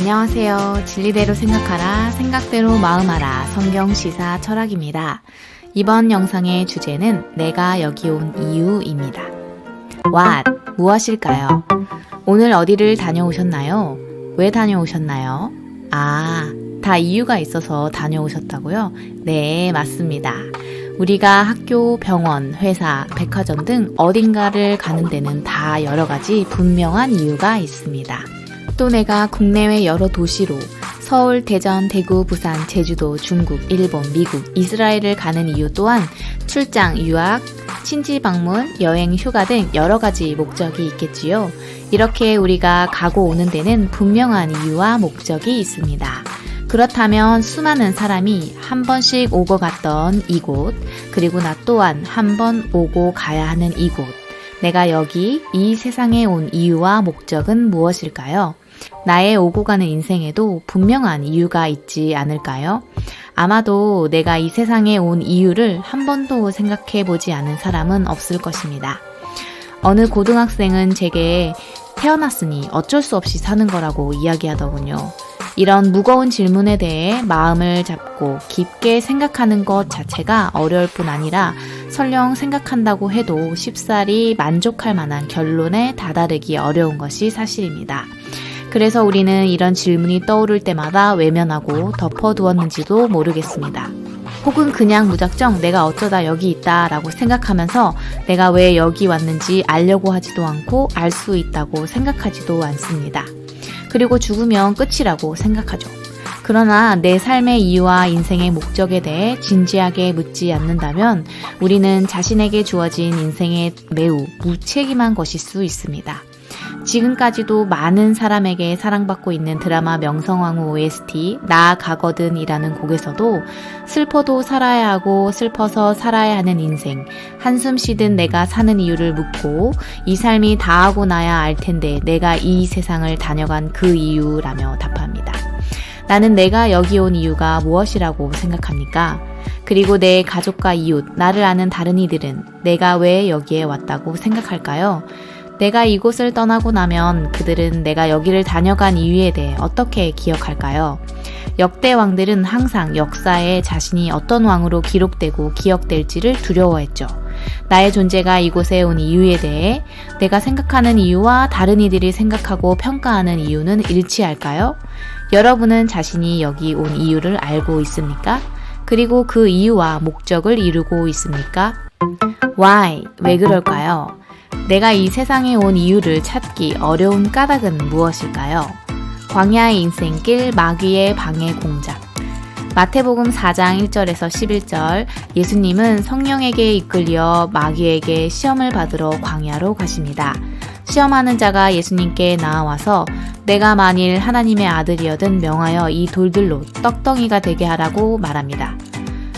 안녕하세요. 진리대로 생각하라, 생각대로 마음하라, 성경시사 철학입니다. 이번 영상의 주제는 내가 여기 온 이유입니다. What? 무엇일까요? 오늘 어디를 다녀오셨나요? 왜 다녀오셨나요? 다 이유가 있어서 다녀오셨다고요? 네, 맞습니다. 우리가 학교, 병원, 회사, 백화점 등 어딘가를 가는 데는 다 여러 가지 분명한 이유가 있습니다. 또 내가 국내외 여러 도시로 서울, 대전, 대구, 부산, 제주도, 중국, 일본, 미국, 이스라엘을 가는 이유 또한 출장, 유학, 친지 방문, 여행, 휴가 등 여러 가지 목적이 있겠지요. 이렇게 우리가 가고 오는 데는 분명한 이유와 목적이 있습니다. 그렇다면 수많은 사람이 한 번씩 오고 갔던 이곳, 그리고 나 또한 한 번 오고 가야 하는 이곳, 내가 여기 이 세상에 온 이유와 목적은 무엇일까요? 나의 오고 가는 인생에도 분명한 이유가 있지 않을까요? 아마도 내가 이 세상에 온 이유를 한 번도 생각해 보지 않은 사람은 없을 것입니다. 어느 고등학생은 제게 태어났으니 어쩔 수 없이 사는 거라고 이야기하더군요. 이런 무거운 질문에 대해 마음을 잡고 깊게 생각하는 것 자체가 어려울 뿐 아니라 설령 생각한다고 해도 쉽사리 만족할 만한 결론에 다다르기 어려운 것이 사실입니다. 그래서 우리는 이런 질문이 떠오를 때마다 외면하고 덮어두었는지도 모르겠습니다. 혹은 그냥 무작정 내가 어쩌다 여기 있다 라고 생각하면서 내가 왜 여기 왔는지 알려고 하지도 않고 알 수 있다고 생각하지도 않습니다. 그리고 죽으면 끝이라고 생각하죠. 그러나 내 삶의 이유와 인생의 목적에 대해 진지하게 묻지 않는다면 우리는 자신에게 주어진 인생에 매우 무책임한 것일 수 있습니다. 지금까지도 많은 사람에게 사랑받고 있는 드라마 명성황후 OST 나 가거든 이라는 곡에서도 슬퍼도 살아야 하고 슬퍼서 살아야 하는 인생, 한숨 쉬든 내가 사는 이유를 묻고 이 삶이 다 하고 나야 알 텐데 내가 이 세상을 다녀간 그 이유라며 답합니다. 나는 내가 여기 온 이유가 무엇이라고 생각합니까? 그리고 내 가족과 이웃, 나를 아는 다른 이들은 내가 왜 여기에 왔다고 생각할까요? 내가 이곳을 떠나고 나면 그들은 내가 여기를 다녀간 이유에 대해 어떻게 기억할까요? 역대 왕들은 항상 역사에 자신이 어떤 왕으로 기록되고 기억될지를 두려워했죠. 나의 존재가 이곳에 온 이유에 대해 내가 생각하는 이유와 다른 이들이 생각하고 평가하는 이유는 일치할까요? 여러분은 자신이 여기 온 이유를 알고 있습니까? 그리고 그 이유와 목적을 이루고 있습니까? Why? 왜 그럴까요? 내가 이 세상에 온 이유를 찾기 어려운 까닭은 무엇일까요? 광야의 인생길, 마귀의 방해 공작. 마태복음 4장 1절에서 11절, 예수님은 성령에게 이끌려 마귀에게 시험을 받으러 광야로 가십니다. 시험하는 자가 예수님께 나와서 내가 만일 하나님의 아들이여든 명하여 이 돌들로 떡덩이가 되게 하라고 말합니다.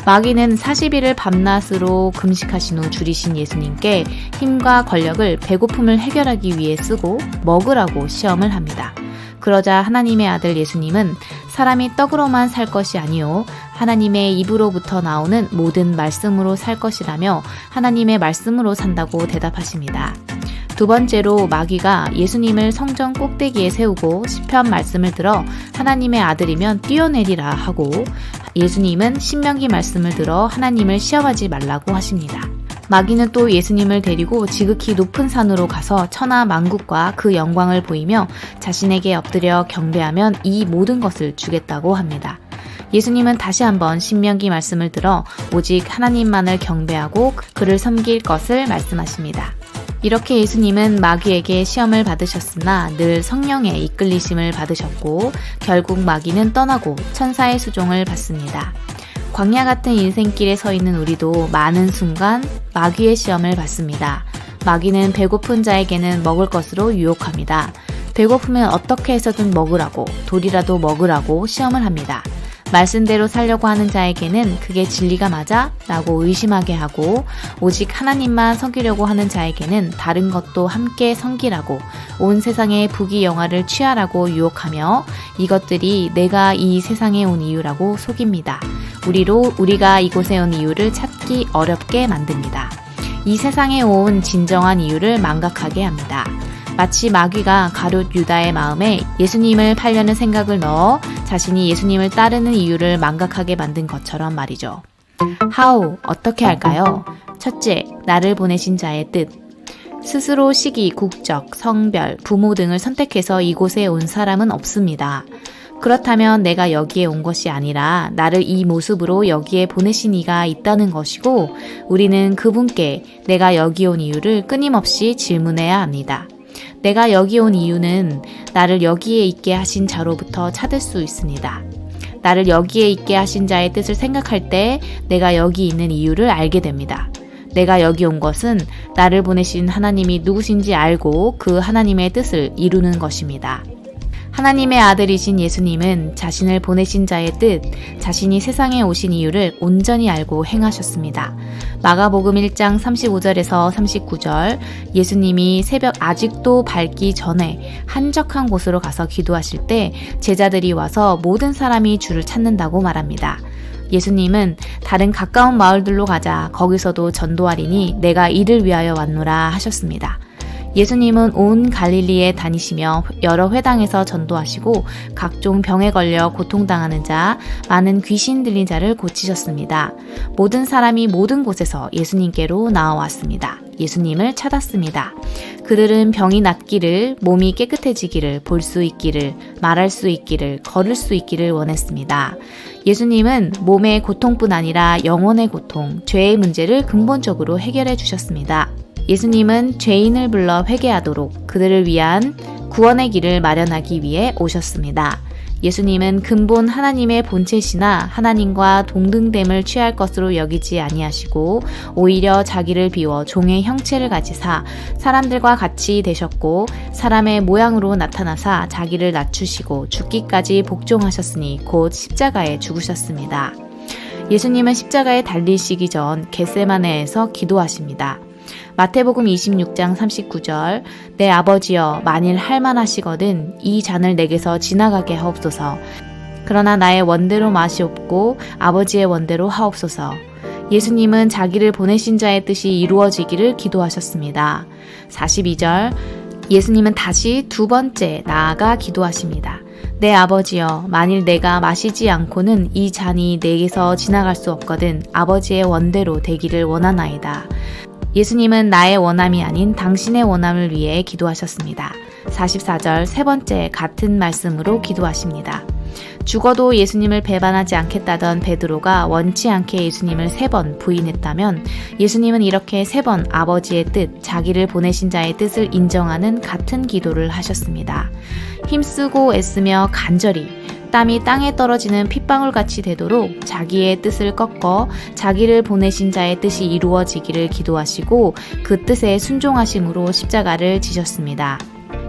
마귀는 40일을 밤낮으로 금식하신 후 줄이신 예수님께 힘과 권력을 배고픔을 해결하기 위해 쓰고 먹으라고 시험을 합니다. 그러자 하나님의 아들 예수님은 사람이 떡으로만 살 것이 아니요 하나님의 입으로부터 나오는 모든 말씀으로 살 것이라며 하나님의 말씀으로 산다고 대답하십니다. 두 번째로 마귀가 예수님을 성전 꼭대기에 세우고 시편 말씀을 들어 하나님의 아들이면 뛰어내리라 하고 예수님은 신명기 말씀을 들어 하나님을 시험하지 말라고 하십니다. 마귀는 또 예수님을 데리고 지극히 높은 산으로 가서 천하 만국과 그 영광을 보이며 자신에게 엎드려 경배하면 이 모든 것을 주겠다고 합니다. 예수님은 다시 한번 신명기 말씀을 들어 오직 하나님만을 경배하고 그를 섬길 것을 말씀하십니다. 이렇게 예수님은 마귀에게 시험을 받으셨으나 늘 성령의 이끌리심을 받으셨고 결국 마귀는 떠나고 천사의 수종을 받습니다. 광야 같은 인생길에 서 있는 우리도 많은 순간 마귀의 시험을 받습니다. 마귀는 배고픈 자에게는 먹을 것으로 유혹합니다. 배고프면 어떻게 해서든 먹으라고, 돌이라도 먹으라고 시험을 합니다. 말씀대로 살려고 하는 자에게는 그게 진리가 맞아? 라고 의심하게 하고 오직 하나님만 섬기려고 하는 자에게는 다른 것도 함께 섬기라고 온 세상의 부귀영화를 취하라고 유혹하며 이것들이 내가 이 세상에 온 이유라고 속입니다. 우리가 이곳에 온 이유를 찾기 어렵게 만듭니다. 이 세상에 온 진정한 이유를 망각하게 합니다. 마치 마귀가 가룟 유다의 마음에 예수님을 팔려는 생각을 넣어 자신이 예수님을 따르는 이유를 망각하게 만든 것처럼 말이죠. How, 어떻게 할까요? 첫째, 나를 보내신 자의 뜻. 스스로 시기, 국적, 성별, 부모 등을 선택해서 이곳에 온 사람은 없습니다. 그렇다면 내가 여기에 온 것이 아니라 나를 이 모습으로 여기에 보내신 이가 있다는 것이고, 우리는 그분께 내가 여기 온 이유를 끊임없이 질문해야 합니다. 내가 여기 온 이유는 나를 여기에 있게 하신 자로부터 찾을 수 있습니다. 나를 여기에 있게 하신 자의 뜻을 생각할 때 내가 여기 있는 이유를 알게 됩니다. 내가 여기 온 것은 나를 보내신 하나님이 누구신지 알고 그 하나님의 뜻을 이루는 것입니다. 하나님의 아들이신 예수님은 자신을 보내신 자의 뜻, 자신이 세상에 오신 이유를 온전히 알고 행하셨습니다. 마가복음 1장 35절에서 39절, 예수님이 새벽 아직도 밝기 전에 한적한 곳으로 가서 기도하실 때 제자들이 와서 모든 사람이 주를 찾는다고 말합니다. 예수님은 다른 가까운 마을들로 가자, 거기서도 전도하리니 내가 이를 위하여 왔노라 하셨습니다. 예수님은 온 갈릴리에 다니시며 여러 회당에서 전도하시고 각종 병에 걸려 고통당하는 자, 많은 귀신 들린 자를 고치셨습니다. 모든 사람이 모든 곳에서 예수님께로 나와왔습니다. 예수님을 찾았습니다. 그들은 병이 낫기를, 몸이 깨끗해지기를, 볼 수 있기를, 말할 수 있기를, 걸을 수 있기를 원했습니다. 예수님은 몸의 고통뿐 아니라 영혼의 고통, 죄의 문제를 근본적으로 해결해 주셨습니다. 예수님은 죄인을 불러 회개하도록 그들을 위한 구원의 길을 마련하기 위해 오셨습니다. 예수님은 근본 하나님의 본체시나 하나님과 동등됨을 취할 것으로 여기지 아니하시고 오히려 자기를 비워 종의 형체를 가지사 사람들과 같이 되셨고 사람의 모양으로 나타나사 자기를 낮추시고 죽기까지 복종하셨으니 곧 십자가에 죽으셨습니다. 예수님은 십자가에 달리시기 전 겟세마네에서 기도하십니다. 마태복음 26장 39절, 내 아버지여, 만일 할만하시거든 이 잔을 내게서 지나가게 하옵소서. 그러나 나의 원대로 마시옵고 아버지의 원대로 하옵소서. 예수님은 자기를 보내신 자의 뜻이 이루어지기를 기도하셨습니다. 42절, 예수님은 다시 두 번째 나아가 기도하십니다. 내 아버지여, 만일 내가 마시지 않고는 이 잔이 내게서 지나갈 수 없거든 아버지의 원대로 되기를 원하나이다. 예수님은 나의 원함이 아닌 당신의 원함을 위해 기도하셨습니다. 44절 세 번째 같은 말씀으로 기도하십니다. 죽어도 예수님을 배반하지 않겠다던 베드로가 원치 않게 예수님을 3번 부인했다면 예수님은 이렇게 3번 아버지의 뜻, 자기를 보내신 자의 뜻을 인정하는 같은 기도를 하셨습니다. 힘쓰고 애쓰며 간절히 땀이 땅에 떨어지는 핏방울같이 되도록 자기의 뜻을 꺾어 자기를 보내신 자의 뜻이 이루어지기를 기도하시고 그 뜻에 순종하심으로 십자가를 지셨습니다.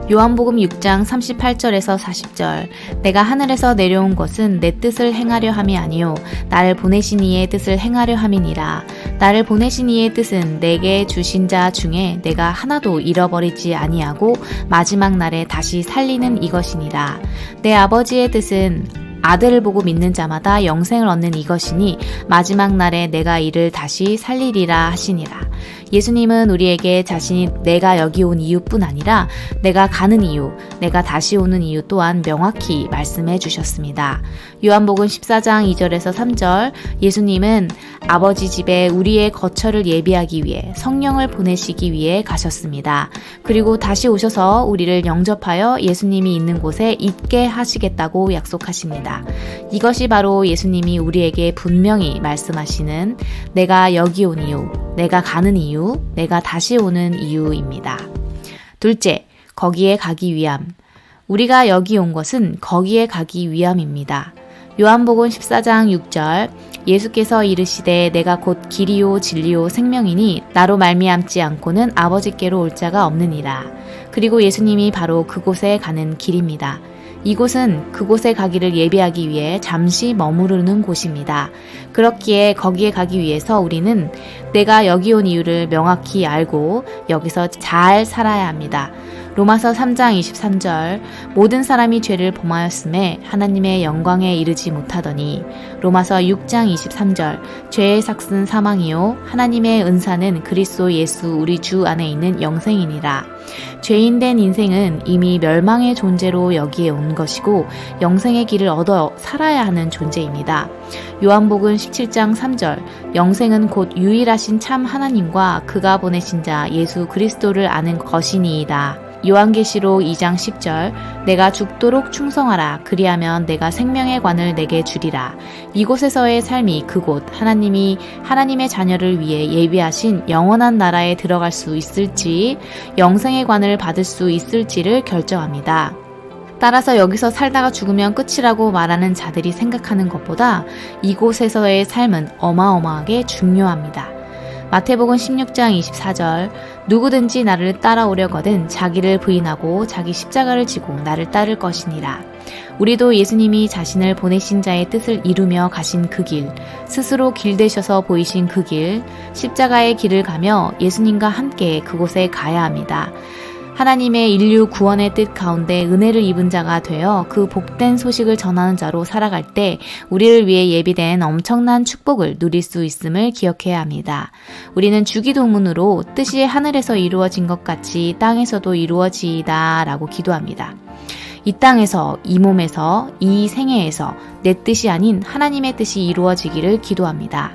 요한복음 6장 38절에서 40절, 내가 하늘에서 내려온 것은 내 뜻을 행하려 함이 아니요 나를 보내신 이의 뜻을 행하려 함이니라. 나를 보내신 이의 뜻은 내게 주신 자 중에 내가 하나도 잃어버리지 아니하고 마지막 날에 다시 살리는 이것이니라. 내 아버지의 뜻은 아들을 보고 믿는 자마다 영생을 얻는 이것이니 마지막 날에 내가 이를 다시 살리리라 하시니라. 예수님은 우리에게 자신이 내가 여기 온 이유뿐 아니라 내가 가는 이유, 내가 다시 오는 이유 또한 명확히 말씀해 주셨습니다. 요한복음 14장 2절에서 3절, 예수님은 아버지 집에 우리의 거처를 예비하기 위해 성령을 보내시기 위해 가셨습니다. 그리고 다시 오셔서 우리를 영접하여 예수님이 있는 곳에 있게 하시겠다고 약속하십니다. 이것이 바로 예수님이 우리에게 분명히 말씀하시는 내가 여기 온 이유, 내가 가는 이유, 내가 다시 오는 이유입니다. 둘째, 거기에 가기 위함. 우리가 여기 온 것은 거기에 가기 위함입니다. 요한복음 14장 6절, 예수께서 이르시되 내가 곧 길이요 진리요 생명이니 나로 말미암지 않고는 아버지께로 올 자가 없느니라. 그리고 예수님이 바로 그곳에 가는 길입니다. 이곳은 그곳에 가기를 예비하기 위해 잠시 머무르는 곳입니다. 그렇기에 거기에 가기 위해서 우리는 내가 여기 온 이유를 명확히 알고 여기서 잘 살아야 합니다. 로마서 3장 23절 모든 사람이 죄를 범하였음에 하나님의 영광에 이르지 못하더니 로마서 6장 23절 죄의 삭은 사망이요 하나님의 은사는 그리스도 예수 우리 주 안에 있는 영생이니라. 죄인된 인생은 이미 멸망의 존재로 여기에 온 것이고 영생의 길을 얻어 살아야 하는 존재입니다. 요한복음 17장 3절 영생은 곧 유일하신 참 하나님과 그가 보내신 자 예수 그리스도를 아는 것이니이다. 요한계시록 2장 10절 내가 죽도록 충성하라 그리하면 내가 생명의 관을 내게 주리라. 이곳에서의 삶이 그곳 하나님의 자녀를 위해 예비하신 영원한 나라에 들어갈 수 있을지 영생의 관을 받을 수 있을지를 결정합니다. 따라서 여기서 살다가 죽으면 끝이라고 말하는 자들이 생각하는 것보다 이곳에서의 삶은 어마어마하게 중요합니다. 마태복음 16장 24절 누구든지 나를 따라오려거든 자기를 부인하고 자기 십자가를 지고 나를 따를 것이니라. 우리도 예수님이 자신을 보내신 자의 뜻을 이루며 가신 그 길, 스스로 길 되셔서 보이신 그 길, 십자가의 길을 가며 예수님과 함께 그곳에 가야 합니다. 하나님의 인류 구원의 뜻 가운데 은혜를 입은 자가 되어 그 복된 소식을 전하는 자로 살아갈 때 우리를 위해 예비된 엄청난 축복을 누릴 수 있음을 기억해야 합니다. 우리는 주기도문으로 뜻이 하늘에서 이루어진 것 같이 땅에서도 이루어지이다 라고 기도합니다. 이 땅에서, 이 몸에서, 이 생애에서 내 뜻이 아닌 하나님의 뜻이 이루어지기를 기도합니다.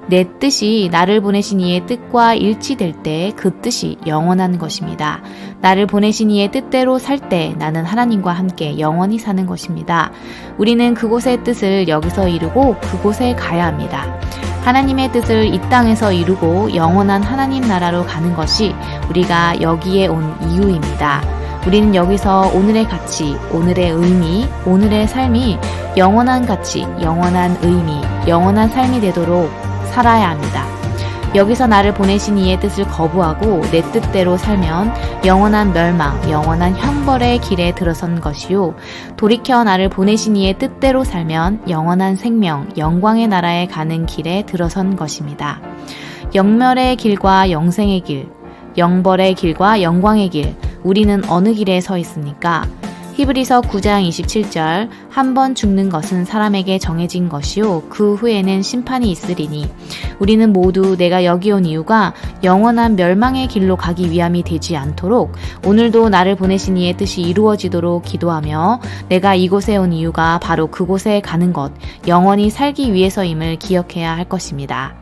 내 뜻이 나를 보내신 이의 뜻과 일치될 때 그 뜻이 영원한 것입니다. 나를 보내신 이의 뜻대로 살 때 나는 하나님과 함께 영원히 사는 것입니다. 우리는 그곳의 뜻을 여기서 이루고 그곳에 가야 합니다. 하나님의 뜻을 이 땅에서 이루고 영원한 하나님 나라로 가는 것이 우리가 여기에 온 이유입니다. 우리는 여기서 오늘의 가치, 오늘의 의미, 오늘의 삶이 영원한 가치, 영원한 의미, 영원한 삶이 되도록 살아야 합니다. 여기서 나를 보내신 이의 뜻을 거부하고 내 뜻대로 살면 영원한 멸망, 영원한 형벌의 길에 들어선 것이요. 돌이켜 나를 보내신 이의 뜻대로 살면 영원한 생명, 영광의 나라에 가는 길에 들어선 것입니다. 영멸의 길과 영생의 길, 영벌의 길과 영광의 길, 우리는 어느 길에 서 있습니까? 히브리서 9장 27절 한 번 죽는 것은 사람에게 정해진 것이요 그 후에는 심판이 있으리니 우리는 모두 내가 여기 온 이유가 영원한 멸망의 길로 가기 위함이 되지 않도록 오늘도 나를 보내신 이의 뜻이 이루어지도록 기도하며 내가 이곳에 온 이유가 바로 그곳에 가는 것, 영원히 살기 위해서임을 기억해야 할 것입니다.